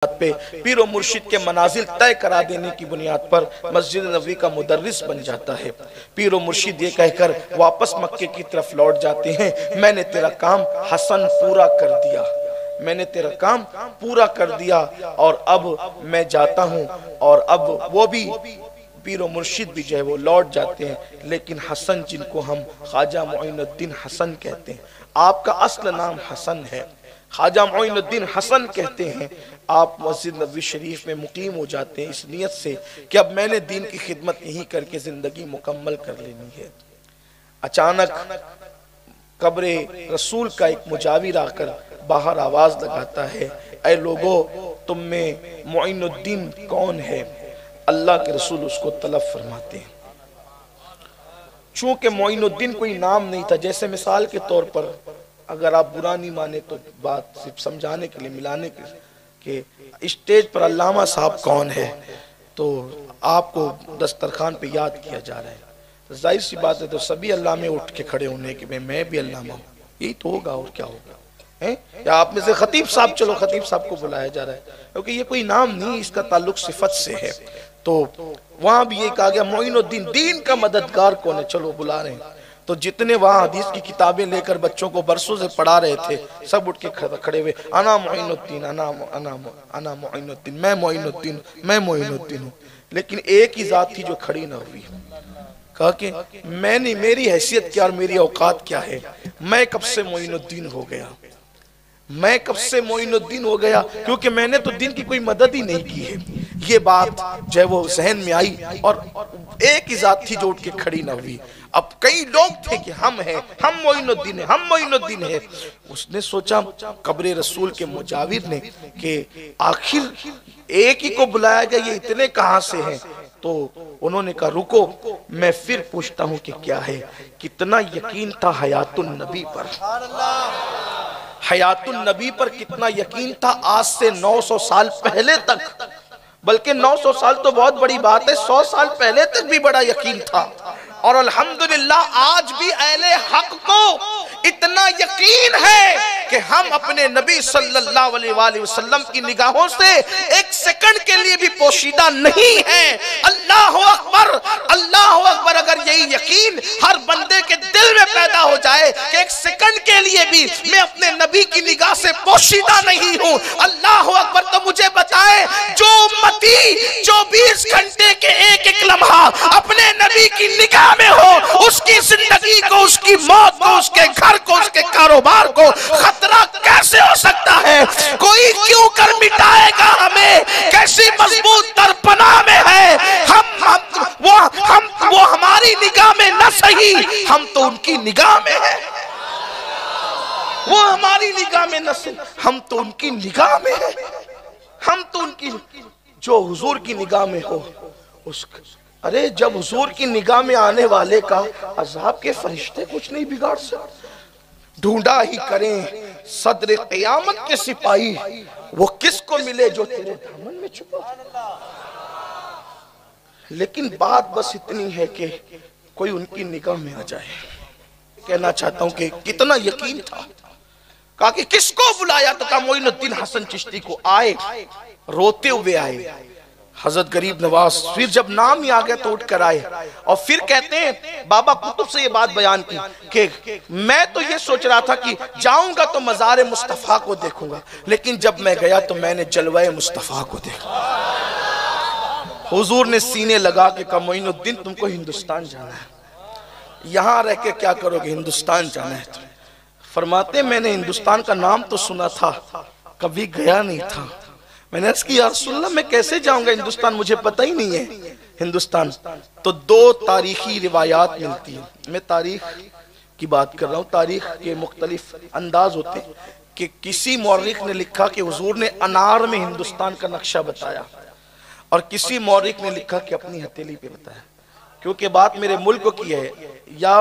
पे पीर और मुर्शिद के मनाजिल तय करा देने की बुनियाद पर मस्जिद नबवी का मुदर्रिस बन जाता है। पीर और मुर्शिद ये कहकर वापस मक्के की तरफ लौट जाते हैं, मैंने तेरा काम हसन पूरा कर दिया, मैंने तेरा काम पूरा कर दिया और अब मैं जाता हूँ। और अब वो भी पीर और मुर्शिद भी जो है वो लौट जाते हैं, लेकिन हसन जिनको हम ख्वाजा मोइनुद्दीन हसन कहते हैं, आपका असल नाम हसन है, ख्वाजा मोइनुद्दीन हसन कहते हैं, आप मस्जिद नबवी शरीफ में मुकीम हो जाते हैं इस नियत से कि अब मैंने दीन की खिदमत यहीं करके जिंदगी मुकम्मल कर लेनी है। अचानक कब्रे रसूल का एक मुजाविर आकर बाहर आवाज लगाता है, ऐ लोगो तुम में मोइनुद्दीन कौन है? अल्लाह के रसूल उसको तलब फरमाते हैं। चूंकि मोइनुद्दीन कोई नाम नहीं था, जैसे मिसाल के तौर पर अगर आप बुरा नहीं माने तो बात सिर्फ समझाने के लिए, मिलाने के लिए कि स्टेज पर अल्लामा साहब कौन है तो आपको दस्तरखान पे याद किया जा रहा है, तो जाहिर सी बात है तो सभी अल्लामे उठ के खड़े होने के मैं भी अल्लामा हूँ, यही तो होगा और क्या होगा है? या आप में से खतीब साहब, चलो खतीब साहब को बुलाया जा रहा है क्योंकि ये कोई नाम नहीं, इसका ताल्लुक सिफत से है। तो वहां भी ये कहा गया मोइनुद्दीन, दीन का मददगार कौन है, चलो बुला रहे हैं। तो जितने वहां हदीस की किताबें लेकर बच्चों को बरसों से पढ़ा रहे थे, सब उठ के खड़े हुए, अना मोइनुद्दीन, अना मोइनुद्दीन, मैं मोइनुद्दीन, मैं मोइनुद्दीन हूँ। लेकिन एक ही जात थी जो खड़ी ना हुई, कहा कि मैंने, मेरी हैसियत क्या और मेरी औकात क्या है, मैं कब से मोइनुद्दीन हो गया, मैं कब से मोइनुद्दीन हो गया, क्योंकि मैंने तो दिन की कोई मदद ही नहीं की है। ये बात जो है वो जहन में आई और एक ही जात थी जो उठ के खड़ी ना हुई। अब कई लोग थे कि हम हैं, हम मोइनुद्दीन हैं, हम मोइनुद्दीन हैं। उसने सोचा कब्रे रसूल के मुजाविर ने कि आखिर एक ही को बुलाया गया, ये इतने कहां से हैं? तो उन्होंने कहा रुको मैं फिर पूछता हूं कि क्या है। कितना यकीन था हयातुन नबी पर, हयातुन नबी पर कितना यकीन था। आज से 900 साल पहले तक, बल्कि 900 साल तो बहुत बड़ी बात है, 100 साल पहले तक भी बड़ा यकीन था। और अल्हम्दुलिल्लाह आज भी अहले हक को इतना यकीन है कि हम अपने नबी सल्लल्लाहु अलैहि वसल्लम की निगाहों से एक सेकंड के लिए भी पोशीदा नहीं है। अल्लाह अकबर, अल्लाह अकबर। अगर यही यकीन हर बंदे के दिल में पैदा हो जाए कि एक सेकंड के लिए भी मैं अपने नबी की निगाह से पोशीदा नहीं हूँ, अल्लाह अकबर, तो मुझे बताए जो उम्मती 24 घंटे के एक एक लम्हा अपने नबी की निगाह में हो, उसकी जिंदगी को, उसकी मौत को, उसके घर को, उसके कारोबार को खतरा कैसे हो सकता है? कोई क्यों कर मिटाएगा हमें? कैसी मजबूत तरपना में है वो हमारी निगाह में न सही, हम तो उनकी निगाह में है। वो हमारी निगाह में न सही, हम तो उनकी निगाह में है। हम तो उनकी, जो हुजूर की निगाह में हो उस, अरे जब हुजूर की निगाह में आने वाले का अज़ाब के फरिश्ते कुछ नहीं बिगाड़ सकते। ढूंढा ही करें सदर क़यामत के सिपाही, वो किसको मिले जो तेरे दामन में छुपा। लेकिन बात बस इतनी है कि कोई उनकी निगाह में आ जाए। कहना चाहता हूं कि कितना यकीन था। कहा कि किसको बुलाया? तो कहा मोइनुद्दीन हसन चिश्ती को। आए, रोते हुए आए हजरत गरीब नवाज। फिर जब नाम ही आ गया तो उठ कर आए और फिर कहते हैं बाबा कुतुब से ये बात बयान की कि मैं तो ये सोच रहा था कि जाऊंगा तो मज़ार मुस्तफ़ा को देखूंगा, लेकिन जब मैं गया तो मैंने जलवाए मुस्तफ़ा को देखा। हुजूर ने सीने लगा के कहा मोइनुद्दीन तुमको हिंदुस्तान जाना है, यहाँ रह के क्या करोगे? हिंदुस्तान जाना है तुम्हें। फरमाते मैंने हिंदुस्तान का नाम तो सुना था, कभी गया नहीं था। मैंने अर्ज़ की या रसूलल्लाह मैं कैसे जाऊंगा हिंदुस्तान, मुझे पता ही नहीं है हिंदुस्तान। तो दो तारीखी रिवायात मिलती है। मैं तारीख की बात कर रहा हूँ, तारीख के मुख्तलिफ अंदाज होते हैं कि किसी मौरिख ने लिखा कि हुजूर ने अनार में हिंदुस्तान का नक्शा बताया और किसी मौरिख ने लिखा कि अपनी हथेली पे बताया। क्योंकि बात मेरे मुल्क की है या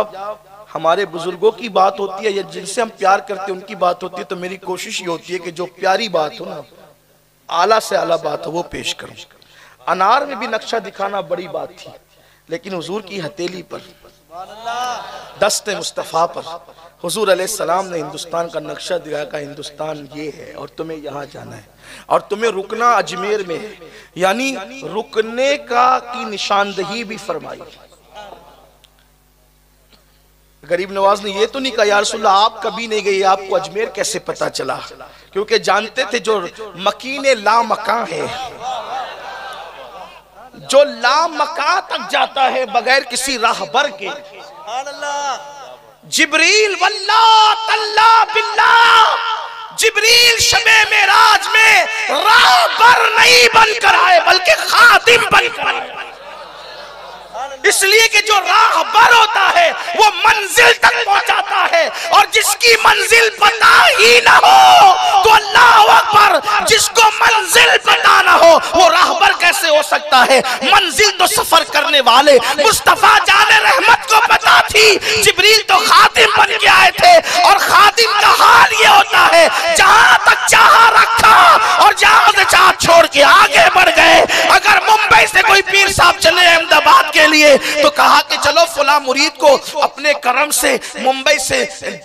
हमारे बुजुर्गों की बात होती है या जिनसे हम प्यार करते हैं उनकी बात होती है, तो मेरी कोशिश ये होती है कि जो प्यारी बात हो ना, आला से आला बात हो, वो पेश करूं। अनार में भी नक्शा दिखाना बड़ी बात थी, लेकिन हुजूर की हथेली पर, दस्ते मुस्तफ़ा पर हुजूर अलैहिस्सलाम ने हिंदुस्तान का नक्शा दिखाया, का हिंदुस्तान ये है और तुम्हें यहाँ जाना है और तुम्हें रुकना अजमेर में है, यानी रुकने का की निशानदही भी फरमाई। गरीब नवाज ने ये तो नहीं कहा या रसूलल्लाह आप कभी नहीं गए, आपको अजमेर कैसे पता चला? क्योंकि जानते थे जो मकीने लामकां है, जो लामकां तक जाता है बगैर किसी राहबर के। जिब्रील वल्लाह तल्ला बिल्लाह, जिब्रील शबे मेराज में राहबर नहीं बनकर आए बल्कि खादिम बनकर आए। इसलिए कि जो राहबर होता है वो मंजिल तक पहुंचाता है, और जिसकी मंजिल पता ही ना हो तो अल्लाह अकबर, जिसको मंजिल पता ना हो वो राहबर कैसे हो सकता है? मंजिल तो सफर करने वाले मुस्तफा जाने रहमत को पता थी, जिब्रील तो खादिम बन के आए थे। और खादिम का हाल ये होता है जहां तक चाह रखा और जहां से चाह छोड़ के आगे बढ़ गए। अगर मुंबई से कोई पीर साहब चले अहमदाबाद के लिए तो कहा कि चलो फला मुरीद को अपने करम से मुंबई से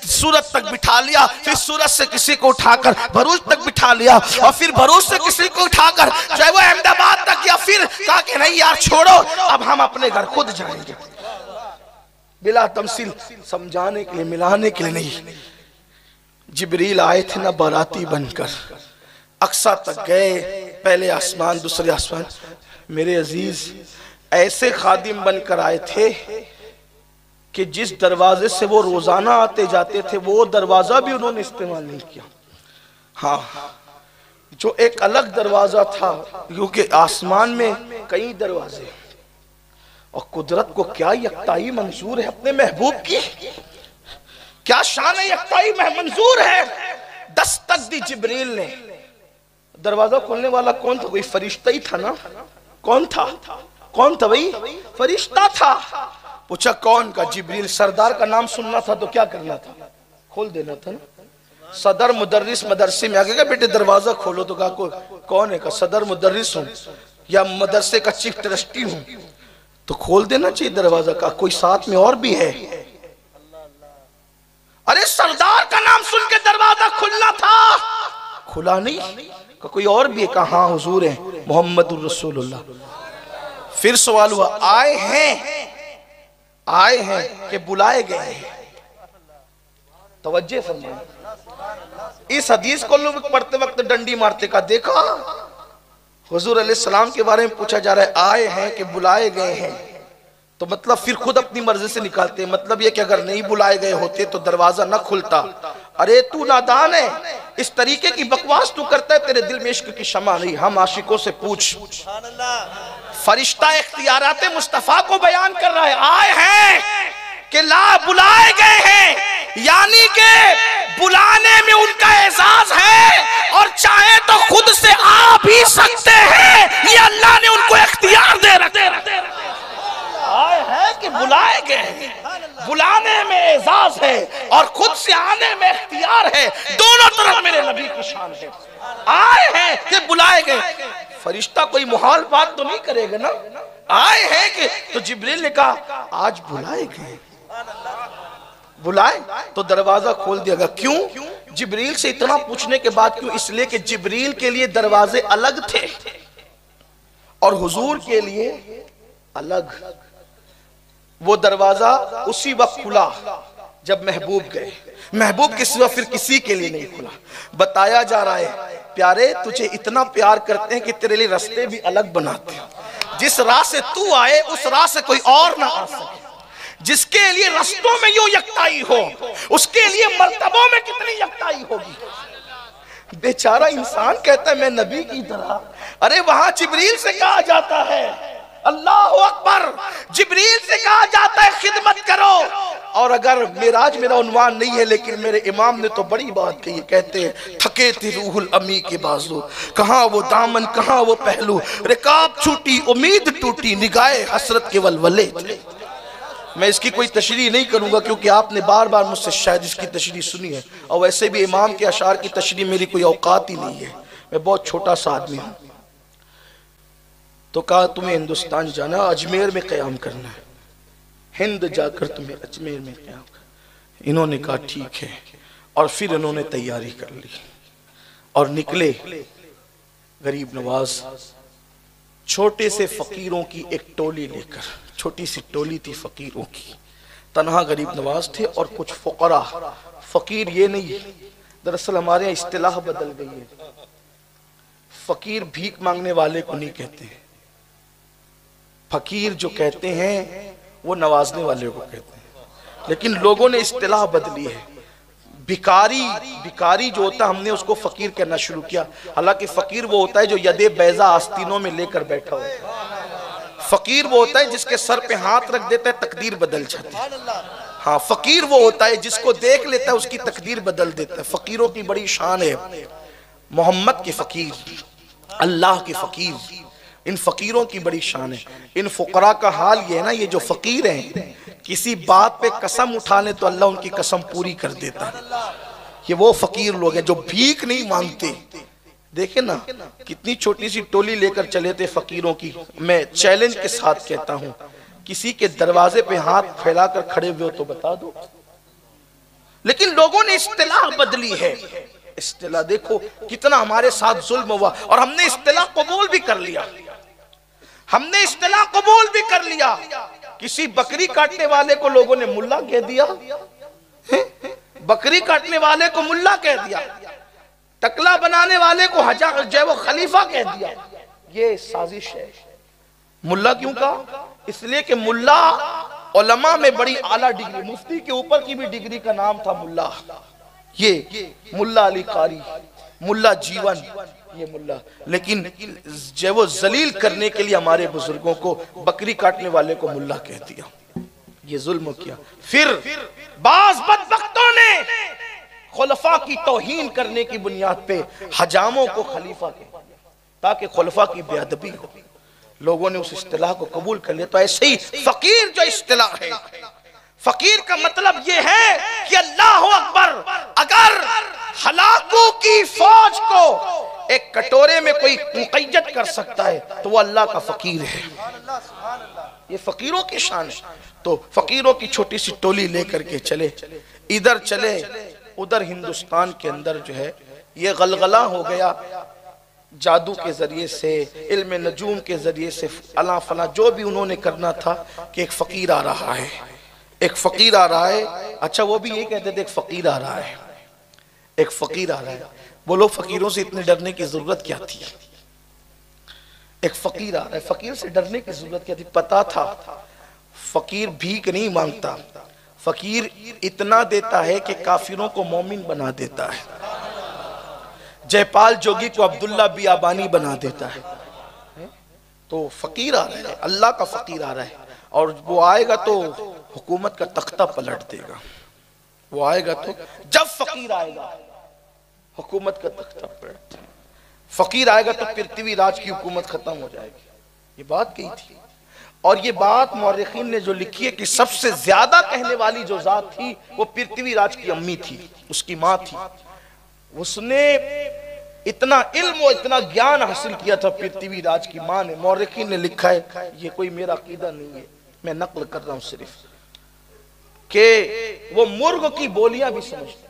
सूरत तक बिठा लिया, फिर सूरत से किसी को उठाकर भरूच तक बिठा लिया, और फिर भरूच से किसी को उठाकर चाहे वो अहमदाबाद तक, या फिर कहा कि नहीं यार छोड़ो अब हम अपने घर खुद जाएंगे। बिला तमसील समझाने के लिए, मिलाने के लिए नहीं। जिब्रील आए थे ना बाराती बनकर, अक्सा तक गए, पहले आसमान दूसरे आसमान। मेरे अजीज ऐसे खादिम बनकर आए थे कि जिस दरवाजे से वो रोजाना आते जाते थे वो दरवाजा भी उन्होंने इस्तेमाल नहीं किया। हाँ, जो एक अलग दरवाजा था, क्योंकि आसमान में कई दरवाजे, और कुदरत को क्या यकताई मंजूर है अपने महबूब की, क्या शान यकताई मंजूर है। दस्तक दी जिब्रील ने। दरवाजा खोलने वाला कौन था? कोई फरिश्ता ही था ना। कौन था? कौन था भाई? फरिश्ता था। पूछा कौन का? जिब्रील। सरदार का नाम सुनना था तो क्या करना था? खोल देना था ना। सदर मुदर्रिस मदरसे में आगे, बेटे दरवाजा खोलो, तो कहा कौन है? का सदर मुदर्रिस हूँ या मदरसे का चीफ ट्रस्टी हूँ, तो खोल देना चाहिए दरवाजा। का कोई साथ में और भी है? अरे सरदार का नाम सुन के दरवाजा खुलना था, खुला नहीं। का कोई और भी है? कहा हाँ हुजूर है, मोहम्मदुर रसूलुल्लाह। फिर सवाल हुआ आए हैं कि बुलाए गए हैं? तवज्जो फरमाएं। इस हदीस को लोग पढ़ते वक्त डंडी मारते का देखा। हुजूर अलैहिस्सलाम के बारे में पूछा जा रहा है, आए हैं कि बुलाए गए हैं, तो मतलब फिर खुद अपनी मर्जी से निकालते हैं। मतलब ये कि अगर नहीं बुलाए गए होते तो दरवाजा न खुलता। अरे तू नादान है, इस तरीके की बकवास तू करता है, तेरे दिल में इश्क की शमा नहीं। हम आशिकों से पूछ। फरिश्ता इख्तियारात मुस्तफा को बयान कर रहा है, आए हैं कि ला बुलाए गए हैं, यानी कि बुलाने में उनका एजाज है, और चाहे तो खुद से आ भी सकते हैं। ये अल्लाह ने उनको इख्तियार दे रखे। आए हैं कि बुलाए गए हैं, बुलाने में एजाज है और खुद से आने में इख्तियार है। दोनों तरफ मेरे नबी की शान है। आए हैं कि बुलाए गए। फरिश्ता कोई मुहाल बात तो नहीं करेगा ना। आए हैं कि, तो जिब्रील ने कहा आज बुलाए गए। बुलाए तो दरवाजा खोल दिया गया। क्यों? जिब्रील से इतना पूछने के बाद क्यों? इसलिए कि जिब्रील के लिए दरवाजे अलग थे और हुजूर के लिए अलग। वो दरवाजा उसी वक्त खुला जब महबूब गए। महबूब के सिवा फिर किसी के लिए नहीं खुला। बताया जा रहा है प्यारे तुझे इतना प्यार करते हैं कि तेरे लिए रास्ते भी अलग बनाते हैं। जिस राह से तू आए उस राह से कोई और ना आ सके। जिसके लिए रास्तों में यूं यकताई हो, उसके लिए मर्तबों में कितनी यकताई होगी। बेचारा इंसान कहता है मैं नबी की तरह। अरे वहां जिब्रील से कहा जाता है अल्लाह अकबर, जिब्रील से कहा जाता है खिदमत करो। और अगर मेराज मेरा उन्वान नहीं है, लेकिन मेरे इमाम ने तो बड़ी बात कही। कहते हैं थके थे रूहुल अमी के बाजू, कहाँ वो दामन कहाँ वो पहलू, रिकाब छूटी उम्मीद टूटी, निगाहे हसरत के वलवले थे। मैं इसकी कोई तशरीह नहीं करूंगा क्योंकि आपने बार बार मुझसे शायद इसकी तशरीह सुनी है, और वैसे भी इमाम के अशार की तशरीह मेरी कोई औकात ही नहीं है। मैं बहुत छोटा सा आदमी हूँ। तो कहा तुम्हें हिंदुस्तान जाना, अजमेर में क़याम करना है। हिंद जाकर तुम्हें अजमेर में क़याम करना। इन्होंने कहा ठीक है, और फिर इन्होंने तैयारी कर ली और निकले। गरीब नवाज छोटे से फकीरों की एक टोली लेकर, छोटी सी टोली थी फकीरों की, तन्हा गरीब नवाज थे और कुछ फुकरा। फकीर ये नहीं, दरअसल हमारे यहाँ इस्तिलाह बदल गई है। फकीर भीख मांगने वाले को नहीं कहते हैं, फकीर जो कहते हैं वो नवाजने वाले को कहते हैं, लेकिन लोगों ने इस्तिलाह बदली है। भिकारी, भिकारी जो होता है हमने उसको फकीर कहना शुरू किया, हालांकि फकीर वो होता है जो यदे बैजा आस्तीनों में लेकर बैठा होता है। फकीर वो होता है जिसके सर पे हाथ रख देता है तकदीर बदल जाती है। हाँ, फकीर वो होता है जिसको देख लेता है उसकी तकदीर बदल देता है। फकीरों की बड़ी शान है, मोहम्मद के फकीर, अल्लाह के फकीर, इन फकीरों की बड़ी शान है। इन फुकरा का हाल ये है ना, ये जो फकीर हैं किसी बात पे कसम उठा ले तो अल्लाह उनकी कसम पूरी कर देता है। ये वो फकीर लोग हैं जो भीख नहीं मांगते। देखे ना कितनी छोटी सी टोली लेकर चले थे फकीरों की। मैं चैलेंज के साथ कहता हूं, किसी के दरवाजे पे हाथ फैलाकर खड़े हुए हो तो बता दो। लेकिन लोगों ने इस्तिलाह बदली है। इस्तिलाह देखो कितना हमारे साथ जुल्म हुआ, और हमने इस्तिलाह कबूल भी कर लिया। हमने इस्तिलाह कबूल भी कर लिया। किसी बकरी काटने वाले को लोगों ने मुल्ला कह दिया, बकरी काटने वाले को मुल्ला कह दिया, टकला बनाने वाले को जो वो खलीफा कह दिया। ये साजिश है। मुल्ला क्यों कहा? इसलिए कि मुल्ला उलमा में बड़ी आला डिग्री, मुफ्ती के ऊपर की भी डिग्री का नाम था मुल्ला। ये मुल्ला अली कारी, मुल्ला जीवन, ये मुल्ला। लेकिन जब वो जलील करने के लिए हमारे बुजुर्गों को बकरी काटने वाले को मुल्ला कह दिया, ये जुल्म किया। फिर बाज बदबख्तों ने खुलफा की तौहीन करने की बुनियाद पे हजामों को खलीफा कहा ताकि खुलफा की बेअदबी हो। लोगों ने उस इस्तिलाह को कबूल कर लिया। तो ऐसे ही फकीर जो इस्तिलाह है, फकीर का मतलब यह है कि अल्लाह अकबर, अगर हलाकू की फौज को एक कटोरे में कोई मुक़य्यद कर सकता है तो वो अल्लाह का फकीर है। ये फकीरों की शान है। तो फकीरों की छोटी सी टोली लेकर के चले, इधर चले उधर हिंदुस्तान के अंदर जो है ये गलगला हो गया जादू के जरिए से, इल्म नजूम के जरिए से, अला फला जो भी उन्होंने करना था कि एक फकीर आ रहा है, एक फकीर आ रहा है। अच्छा वो भी ये कहते थे एक फकीर आ रहा है, एक फकीर आ रहा है। बोलो फकीरों से इतने डरने की जरूरत क्या थी? एक फकीर आ रहा है, फकीर से डरने की जरूरत क्या थी? पता था फकीर भीख नहीं मांगता, फकीर इतना देता है कि काफिरों को मोमिन बना देता है, जयपाल जोगी को अब्दुल्ला बियाबानी बना देता है। तो फकीर आ रहा है, अल्लाह का फकीर आ रहा है, और वो आएगा तो हुकूमत का तख्ता पलट देगा। वो आएगा तो जब फकीर आएगा हुकूमत का तख्ता पलट, फकीर आएगा तो पृथ्वी राज की हुकूमत खत्म हो जाएगी। ये बात कही थी, और ये बात मौरखीन ने जो लिखी है कि सबसे ज्यादा कहने वाली जो जात थी वो पृथ्वी राज की अम्मी थी, उसकी माँ थी। उसने इतना इल्म और इतना ज्ञान हासिल किया था पृथ्वी राज की माँ ने। मौरखीन ने लिखा है, ये कोई मेरा अकीदा नहीं है, मैं नकल कर रहा हूं सिर्फ, कि वो मुर्ग की बोलियां भी समझती,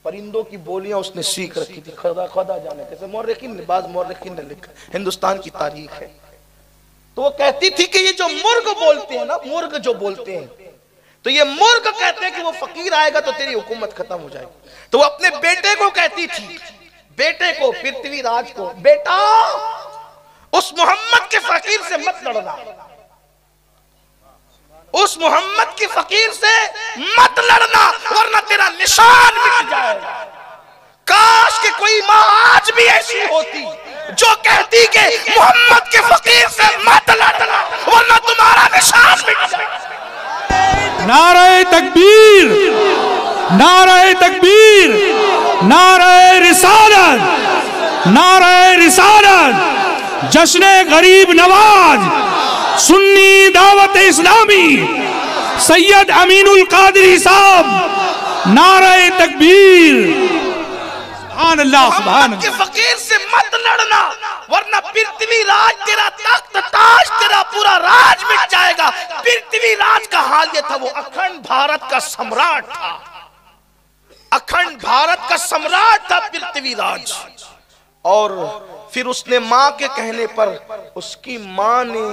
परिंदों की बोलियां उसने सीख रखी थी। खुदा खुदा जाने कैसे मौरखीन ने, बाज मौरखीन ने लिखा, हिंदुस्तान की तारीख है। तो वो कहती थी कि ये जो मुर्ग बोलते हैं ना, मुर्ग जो बोलते हैं, तो ये मुर्ग कहते हैं कि वो फकीर आएगा तो तेरी हुकूमत खत्म हो जाएगी। तो वो अपने बेटे को कहती थी, बेटे को, पृथ्वी राज को, बेटा उस मोहम्मद के फकीर से मत लड़ना, उस मोहम्मद के फकीर से मत लड़ना, वरना तेरा निशान मिट जाएगा। काश कि कोई माँ आज भी ऐसी होती जो कहती कि मोहम्मद के फकीर से मत लड़ना वरना तुम्हारा निशान मिट जाएगा। नारे तकबीर, नारे तकबीर, नारे रिसालत, नारे रिसालत, जश्न गरीब नवाज, सुन्नी दावत इस्लामी, सैयद अमीनुल कादरी साहब, नारे तकबीर। सुभान अल्लाह, सुभान अल्लाह। के फकीर से मत लड़ना वरना पृथ्वी राज, तेरा तख्त ताज, तेरा पूरा राज मिट जाएगा। पृथ्वी राज का हाल यह था, वो अखंड भारत का सम्राट था, अखंड भारत का सम्राट था पृथ्वीराज। और फिर उसने मां के कहने पर उसकी मां ने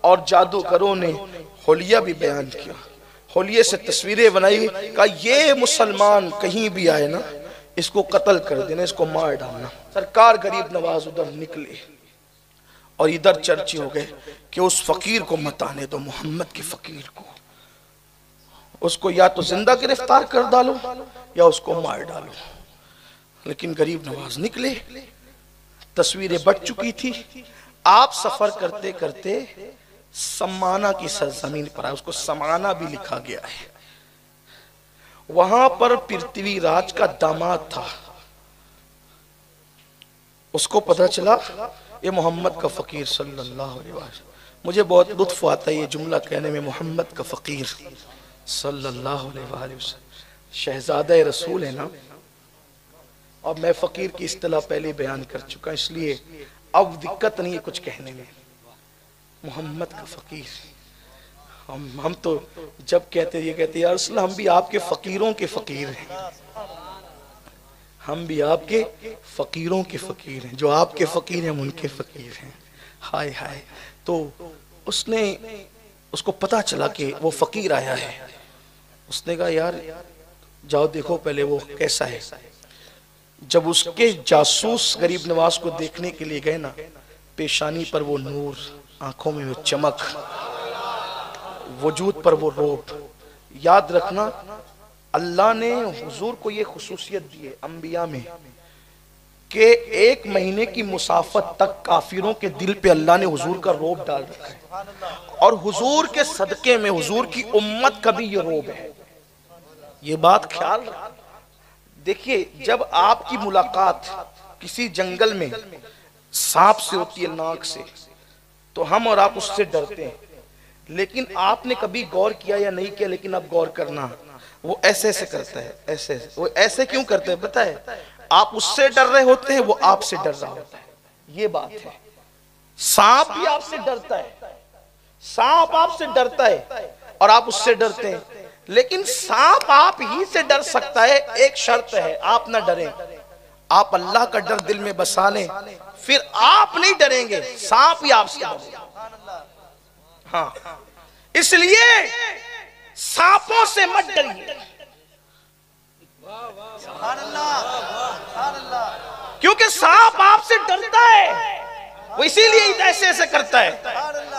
और जादूगरों ने होलिया भी बयान किया, होलिये से तस्वीरें बनाई, कहा ये मुसलमान कहीं भी आए ना इसको कत्ल कर देना, इसको मार डालना। सरकार गरीब नवाज उधर निकले और इधर चर्चे हो गए कि उस फकीर को मत आने दो, मोहम्मद के फकीर को, उसको या तो जिंदा गिरफ्तार कर डालो या उसको मार डालो। लेकिन गरीब नवाज निकले, तस्वीरें बढ़ चुकी थी। आप सफर करते करते समाना की सरजमीन पर आए, उसको समाना भी लिखा गया है। वहां पर पृथ्वीराज का दामाद था, उसको पता चला ये मोहम्मद का फकीर सल्लल्लाहु अलैहि वसल्लम। मुझे बहुत लुत्फ आता है ये जुमला कहने में, मोहम्मद का फकीर सल्लल्लाहु अलैहि वसल्लम शहजादा रसूल है ना। और मैं फकीर की इस्तिलाह पहले बयान कर चुका, इसलिए अब दिक्कत नहीं है कुछ कहने में। मोहम्मद का फकीर, हम तो जब कहते ये कहते यार रसूल हम भी आपके फकीरों के फकीर हैं, हम भी आपके फकीरों के फकीर हैं, जो आपके फकीर हैं हम उनके फकीर हैं। हाय हाय। तो उसको पता चला कि वो फकीर आया है। उसने कहा यार जाओ देखो पहले वो कैसा है। जब उसके जासूस गरीब नवाज को देखने के लिए गए ना, पेशानी पर वो नूर, आंखों में वो चमक, वजूद पर वो रोब। याद रखना अल्लाह ने हुजूर को ये खुसूसियत दी है अंबिया में कि 1 महीने की मुसाफत तक काफिरों के दिल पे अल्लाह ने हुजूर का रोब डाल रखा है। और हुजूर के सदके में हुजूर की उम्मत का भी ये रोब है। ये बात ख्याल रखना। देखिए जब आपकी मुलाकात किसी जंगल में सांप से होती है, नाक से, तो हम और आप उससे डरते हैं। लेकिन आपने कभी गौर किया या नहीं किया, लेकिन अब गौर करना, वो ऐसे ऐसे करता है, ऐसे वो ऐसे क्यों करता है पता है? आप उससे डर रहे होते हैं, वो आपसे डर रहा होता है। ये बात है। सांप भी आपसे डरता है, सांप आपसे डरता है और आप उससे डरते हैं। लेकिन सांप आप ही से डर सकता है, एक शर्त है, आप ना डरें। आप अल्लाह का डर दिल में बसा लें, फिर आप नहीं डरेंगे, सांप ही आपसे डरेगा। हाँ, इसलिए सांपों से मत डरिए, क्योंकि सांप आपसे डरता है, वो इसीलिए ऐसे ऐसे करता है।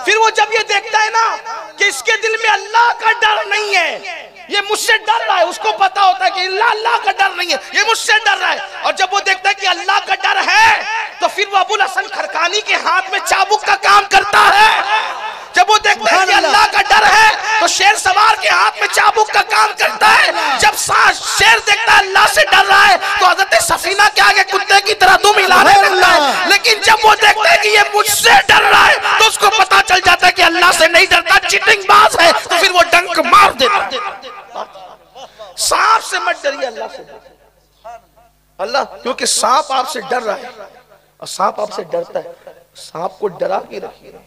फिर वो जब ये देखता है ना कि इसके दिल में अल्लाह का डर नहीं है, ये मुझसे डर रहा है, उसको पता होता है कि अल्लाह का डर नहीं है, ये मुझसे डर रहा है। और जब वो देखता है कि अल्लाह का डर है, तो फिर वो अबुल हसन खरकानी के हाथ में चाबुक का काम करता है। जब वो देखता है कि अल्लाह का डर है, तो शेर सवार के हाथ में चाबुक का काम करता है। जब शेर देखता है अल्लाह से डर रहा है, तो हजरत सफीना के आगे कुत्ते की तरह दुम हिलाने लगता है। लेकिन जब वो देखता है कि ये मुझसे डर रहा है, तो उसको पता चल जाता है कि अल्लाह से नहीं डरता, चिटिंगबाज है, तो फिर वो डंक मार देता है। सांप से मत डरिए, अल्लाह से डरिए। अल्लाह, क्योंकि सांप आपसे डर रहा है और सांप आपसे डरता है। सांप को डरा के रखिए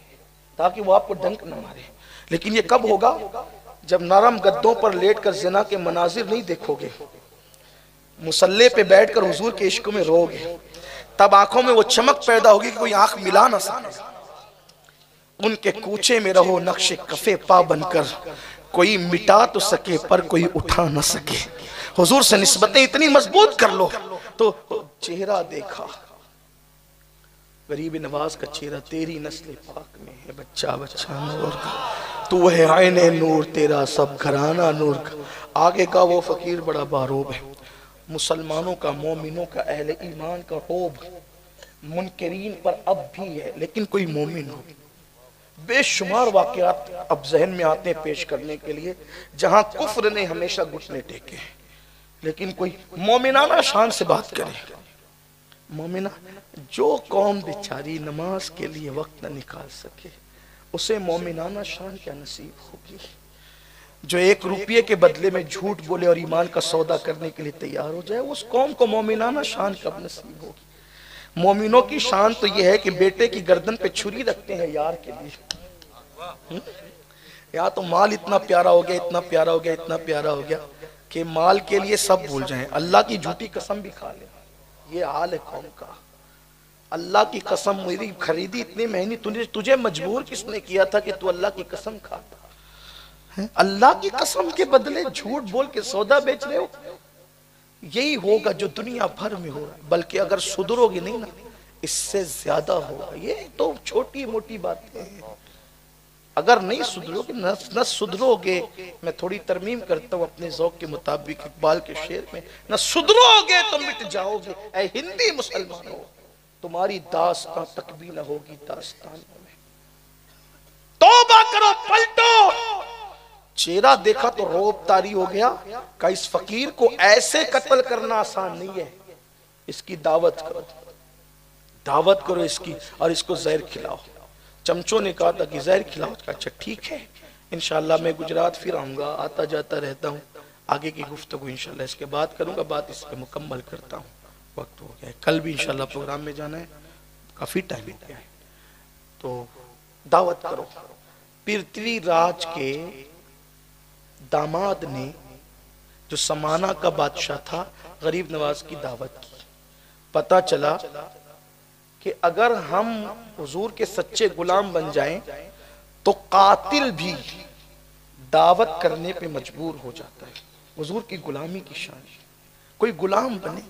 ताकि वो आपको डंक न मारे। लेकिन ये कब होगा? जब नरम गद्दों पर लेटकर जिना के मनाजिर नहीं देखोगे, मुसल्ले पे बैठकर हुजूर के इश्क में रोगे, तब आंखों में वो चमक पैदा होगी कि कोई आंख मिला ना सके। उनके कूचे में रहो नक्शे कफे पा बनकर, कोई मिटा तो सके पर कोई उठा ना सके। हुजूर से निस्बतें इतनी मजबूत कर लो। तो चेहरा देखा गरीब नवाज का चेहरा, तेरी नस्ल पाक में है बच्चा बच्चा नूर का, तू है आईने नूर, तेरा सब घराना नूर का। आगे का वो फकीर बड़ा बारोब है, मुसलमानों का, मोमिनों का, अहले ईमान का रोब मुनकरीन पर अब भी है। लेकिन कोई मोमिन हो, बेशुमार वाकयात अब जहन में आते हैं पेश करने के लिए, जहां कुफ्र ने हमेशा घुटने टेके, लेकिन कोई मोमिनाना शान से बात करे। मोमिना, जो कौम बेचारी नमाज के लिए वक्त न निकाल सके, उसे मोमिनाना शान क्या नसीब होगी। जो 1 रुपये के बदले में झूठ बोले और ईमान का सौदा करने के लिए तैयार हो जाए, उस कौम को मोमिनाना शान कब नसीब होगी। मोमिनों की शान तो यह है कि बेटे की गर्दन पे छुरी रखते हैं यार के लिए, या तो माल इतना प्यारा हो गया, इतना प्यारा हो गया, इतना प्यारा हो गया कि माल के लिए सब भूल जाएं, अल्लाह की झूठी कसम भी खा ले। ये हाल है कौम का। अल्लाह की कसम मेरी खरीदी इतनी महंगी, तुझे मजबूर किसने किया था कि तू अल्लाह की कसम खाता है? अल्लाह की कसम के बदले झूठ बोल के सौदा बेच रहे हो। यही होगा जो दुनिया भर में हो रहा है, बल्कि अगर सुधरोगे नहीं ना, इससे ज्यादा होगा। ये तो छोटी मोटी बातें हैं। अगर नहीं सुधरोगे, न सुधरोगे, मैं थोड़ी तरमीम करता हूँ अपने ज़ौक़ के मुताबिक इकबाल के शेर में, न सुधरोगे तो मिट जाओगे ऐ हिंदी मुसलमानों, तुम्हारी दास्तां तक भी न होगी दास्तानों में। तौबा करो, पलटो। चेहरा देखा तो रोब तारी हो गया का इस फकीर को ऐसे कत्ल करना आसान नहीं है, इसकी दावत करो, दावत करो इसकी, और इसको जहर खिलाओ। चमचों ने कहा था कि जहर खिलाओ। अच्छा ठीक है, इंशाल्लाह मैं गुजरात फिर आऊंगा, आता जाता रहता हूँ, आगे की गुफ्तगू इंशाल्लाह इसके बाद करूंगा, बात इस पे मुकम्मल करता हूँ। वक्त हो गया है, कल भी इंशाल्लाह प्रोग्राम में जाना है, काफी टाइम हो गया है। तो दावत करो। पृथ्वीराज के दामाद ने, जो समाना का बादशाह था, गरीब नवाज की दावत की। पता चला कि अगर हम हुजूर के सच्चे गुलाम बन जाएं तो कातिल भी दावत करने पे मजबूर हो जाता है। हुजूर की गुलामी की शान, कोई गुलाम बने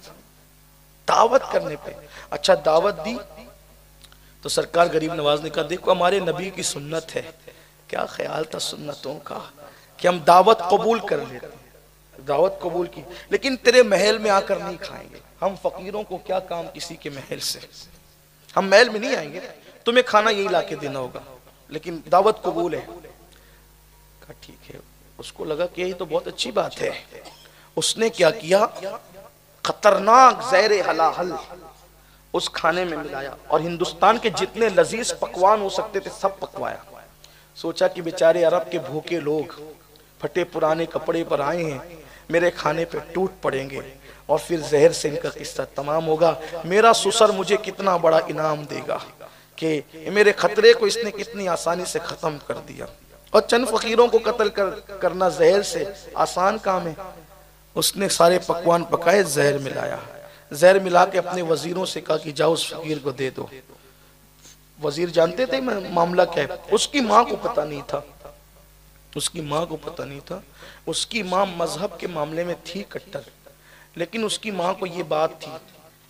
दावत करने पे। अच्छा दावत दी तो सरकार गरीब नवाज ने कहा देखो हमारे नबी की सुन्नत है। क्या ख्याल था सुन्नतों का कि हम दावत कबूल कर लेते हैं। दावत कबूल की, लेकिन तेरे महल में आकर नहीं खाएंगे। हम फकीरों को क्या काम किसी के महल से, हम महल में नहीं आएंगे, तुम्हें खाना यही लाके देना होगा, लेकिन दावत कबूल है। कहा ठीक है। उसको लगा कि यही तो बहुत अच्छी बात है। उसने क्या किया, खतरनाक ज़हर हलाहल उस खाने में मिलाया और हिंदुस्तान के जितने लजीज पकवान हो सकते थे सब पकवाया। सोचा कि बेचारे अरब के भूखे लोग फटे पुराने कपड़े पर आए हैं, मेरे खाने पे टूट पड़ेंगे और फिर जहर से इनका किस्सा तमाम होगा। मेरा ससुर मुझे कितना बड़ा इनाम देगा कि मेरे खतरे को इसने कितनी आसानी से खत्म कर दिया। और चंद फकीरों को कत्ल करना जहर से आसान काम है। उसने सारे पकवान पकाए, जहर मिलाया। जहर मिला के अपने वजीरों से कहा कि जाओ उस फकीर को दे दो। वजीर जानते थे मामला क्या है। उसकी माँ को पता नहीं था, उसकी माँ को पता नहीं था। उसकी माँ मजहब के मामले में थी कट्टर, लेकिन उसकी माँ को ये बात थी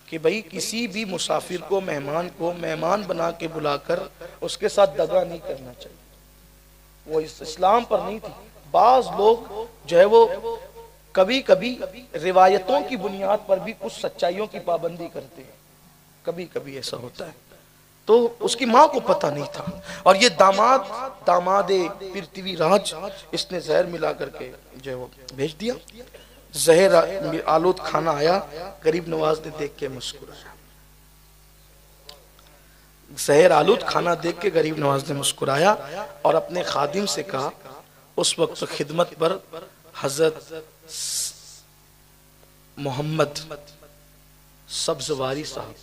कि भाई किसी भी मुसाफिर को, मेहमान को मेहमान बना के बुलाकर उसके साथ दगा नहीं करना चाहिए। वो इस्लाम पर नहीं थी। बाज लोग जो है वो कभी कभी रिवायतों की बुनियाद पर भी कुछ सच्चाइयों की पाबंदी करते हैं, कभी कभी ऐसा होता है। तो उसकी माँ को पता नहीं था और ये दामादे पृथ्वीराज, इसने जहर मिला करके जो है वो भेज दिया। जहर आलूद खाना आया, गरीब नवाज ने देख के मुस्कुराया। जहर आलूद खाना देख के गरीब नवाज ने मुस्कुराया और अपने खादिम से कहा, उस वक्त खिदमत पर हजरत मोहम्मद सब्जवारी साहब,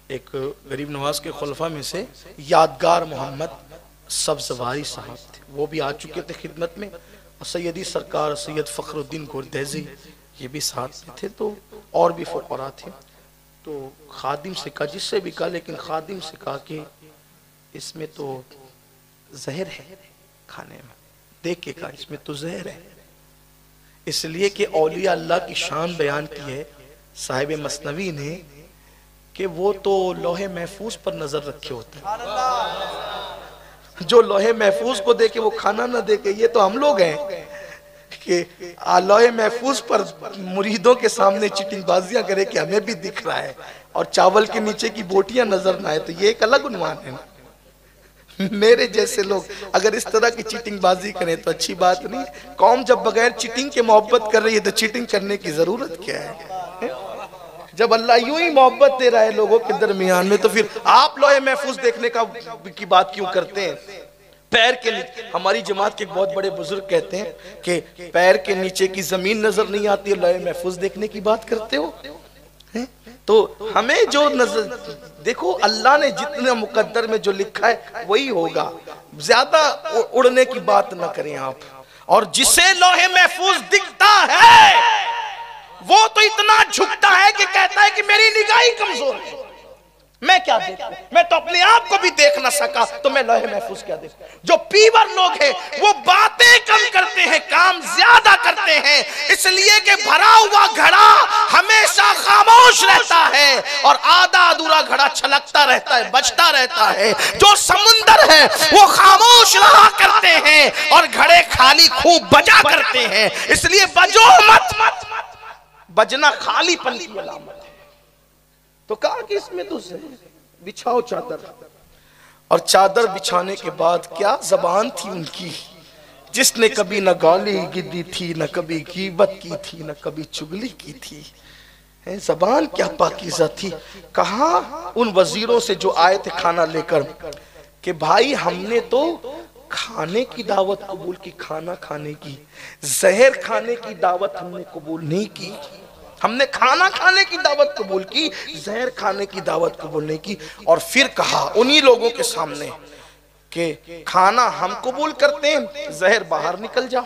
एक गरीब नवाज के खुलफा में से यादगार मोहम्मद सब्जवारी साहब थे, वो भी आ चुके थे खिदमत में। और सैयदी सरकार सैयद फखरुद्दीन गुरदैजी ये भी साथ में थे। तो और भी फुकरा थे। तो खादिम से कहा, जिससे भी कहा, लेकिन खादिम से कहा कि इसमें तो जहर है खाने में। देख के कहा इसमें तो जहर है, इसलिए कि औलिया अल्लाह की शान बयान की है साहिब मसनवी ने कि वो तो लोहे महफूज पर नजर रखे होते हैं। जो लोहे महफूज को देखे वो खाना ना देखे, ये तो हम लोग हैं कि लोहे महफूज पर मुरीदों के सामने चिटिंगबाजियां करे कि हमें भी दिख रहा है और चावल के नीचे की बोटियां नजर ना आए। तो ये एक अलग उन्वान है ना। मेरे जैसे लोग अगर इस तरह की चीटिंगबाजी करें तो अच्छी बात नहीं। कौम जब बगैर चीटिंग के मोहब्बत कर रही है तो चीटिंग करने की जरूरत क्या है? जब अल्लाह यूं ही मोहब्बत दे रहा है लोगों के दरमियान में, तो फिर आप लोहे महफूज देखने की बात क्यों करते हैं? पैर के नीचे, हमारी जमात के एक बहुत बड़े बुजुर्ग कहते हैं कि पैर के नीचे की जमीन नजर नहीं आती है, लोहे महफूज देखने की बात करते हो। तो हमें जो नजर देखो, अल्लाह ने जितने मुकद्दर में जो लिखा है वही होगा। ज्यादा उड़ने की बात ना करें आप। और जिसे लौहे महफूज दिखता है वो तो इतना झुकता है कि कहता है कि मेरी निगाह ही कमजोर है, मैं क्या देखूं, मैं तो अपने आप को भी देख ना सका तो मैं लौहे महफूज क्या देखूं। जो पीवर लोग हैं वो बातें कम करते हैं, काम ज्यादा करते हैं, इसलिए कि भरा हुआ घड़ा हमेशा खामोश रहता है और आधा अधूरा घड़ा छलकता रहता है, बचता रहता है। जो समुंदर है वो खामोश रहा करते हैं और घड़े खाली खूब बजा करते हैं, इसलिए बजो मत, बजना खालीपन की अलामत है। तो कहा कि इसमें तो बिछाओ चादर, और चादर बिछाने के बाद क्या जबान थी उनकी, जिसने कभी न गाली गिद्दी थी, न कभी गीबत की थी, न कभी चुगली की थी। जबान क्या पाकीज़ा थी। कहा उन वजीरों से जो आए थे खाना लेकर कि भाई हमने तो खाने की दावत कबूल की, खाना खाने की, जहर खाने की दावत हमने कबूल नहीं की। हमने खाना खाने की दावत कबूल की, जहर खाने की दावत कबूल नहीं की। और फिर कहा उन्हीं लोगों के सामने कि खाना हम कबूल करते हैं, जहर बाहर निकल जा।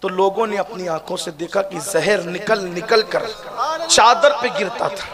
तो लोगों ने अपनी आंखों से देखा कि जहर निकल कर चादर पे गिरता था,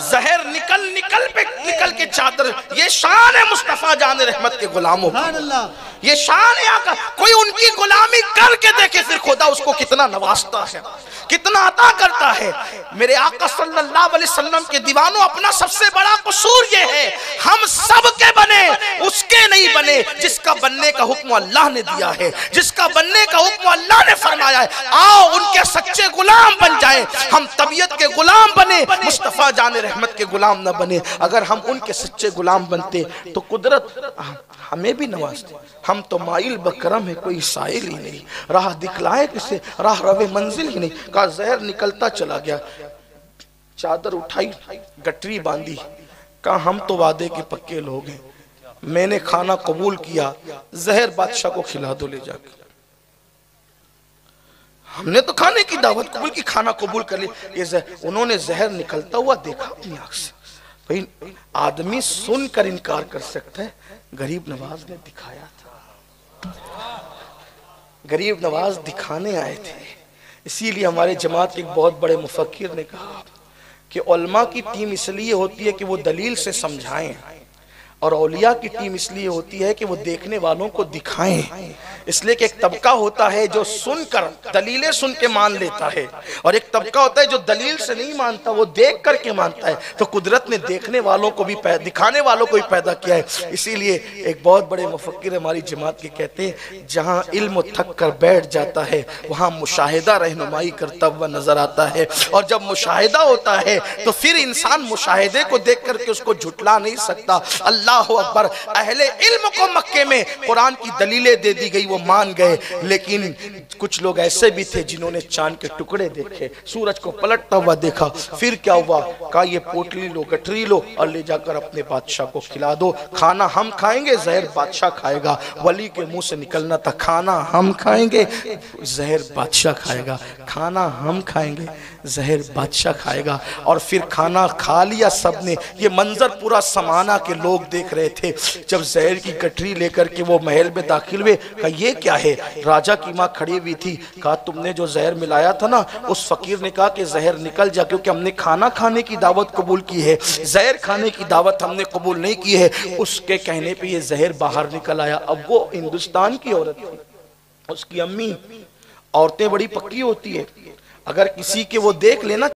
जहर निकल के चादर। ये शान है मुस्तफा जान रहमत के गुलामों की, ये शान है आका। कोई उनकी गुलामी करके देखे फिर खुदा उसको कितना नवाजता है, कितना अता करता है। मेरे आका सल्लल्लाहु अलैहि वसल्लम के दीवानों, अपना सबसे बड़ा कसूर ये है हम सब के बने उसके नहीं बने जिसका बनने का हुक्म अल्लाह ने दिया है, जिसका बनने का हुक्म अल्लाह ने फरमाया है। आओ उनके सच्चे गुलाम बन जाए। हम तबीयत के गुलाम बने, मुस्तफा जान रहमत के गुलाम न बने। अगर हम उनके सच्चे गुलाम बनते तो कुदरत हमें भी नवाजते। हम तो माइल बकरम है, कोई साइल ही नहीं, राह दिखलाए किसे, राह रवे मंजिल ही नहीं। का जहर निकलता चला गया, चादर उठाई, गठरी बांधी, कहा हम तो वादे के पक्के लोग हैं, मैंने खाना कबूल किया, जहर बादशाह को खिला दो ले जाकर। हमने तो खाने की दावत कबूल की, खाना कबूल कर लिया। उन्होंने जहर निकलता हुआ देखा अपनी आंख से। भाई आदमी सुनकर इनकार कर सकता है, गरीब नवाज ने दिखाया था, गरीब नवाज दिखाने आए थे। इसीलिए हमारे जमात के एक बहुत बड़े मुफक्किर ने कहा कि उलमा की टीम इसलिए होती है कि वो दलील से समझाएं, और औलिया की टीम इसलिए होती है कि वो देखने वालों को दिखाएं। इसलिए कि एक तबका होता है जो सुनकर दलीलें सुन के मान लेता है, और एक तबका होता है जो दलील से नहीं मानता, वो देख करके मानता है। तो कुदरत ने देखने वालों को भी दिखाने वालों को भी पैदा किया है। इसीलिए एक बहुत बड़े मुफक्किर हमारी जमात के कहते हैं, जहाँ इल्म थक कर बैठ जाता है वहाँ मुशाहिदा रहनुमाई करता हुआ नजर आता है। और जब मुशाहिदा होता है तो फिर इंसान मुशाहिदे को देख करके उसको झुटला नहीं सकता। अल्लाह अकबर। अहले इल्म को मक्के में कुरान की दलीलें दे दी गई, वो मान गए। लेकिन कुछ लोग ऐसे भी थे जिन्होंने चांद के टुकड़े देखे, सूरज को पलटता हुआ देखा। फिर क्या हुआ, कहा ये पोटली लो, गठरी लो और ले जाकर अपने बादशाह को खिला दो। खाना हम खाएंगे, जहर बादशाह खाएगा। वली के मुंह से निकलना था, खाना हम खाएंगे, जहर बादशाह खाएगा। खाना हम खाएंगे, जहर बादशाह खाएगा। और फिर खाना खा लिया सबने। ये मंजर पूरा समाना के लोग देख रहे थे। जब जहर की गठरी लेकर के वो महल में दाखिल हुए, कहा ये क्या है। राजा की माँ खड़ी हुई थी, कहा तुमने जो जहर मिलाया था ना, उस फकीर ने कहा कि जहर निकल जा, क्योंकि हमने खाना खाने की दावत कबूल की है, जहर खाने की दावत हमने कबूल नहीं की है। उसके कहने पे ये जहर बाहर निकल आया। अब वो हिंदुस्तान की औरत थी, उसकी अम्मी। औरतें बड़ी पक्की होती है, अगर किसी के वो देख लेना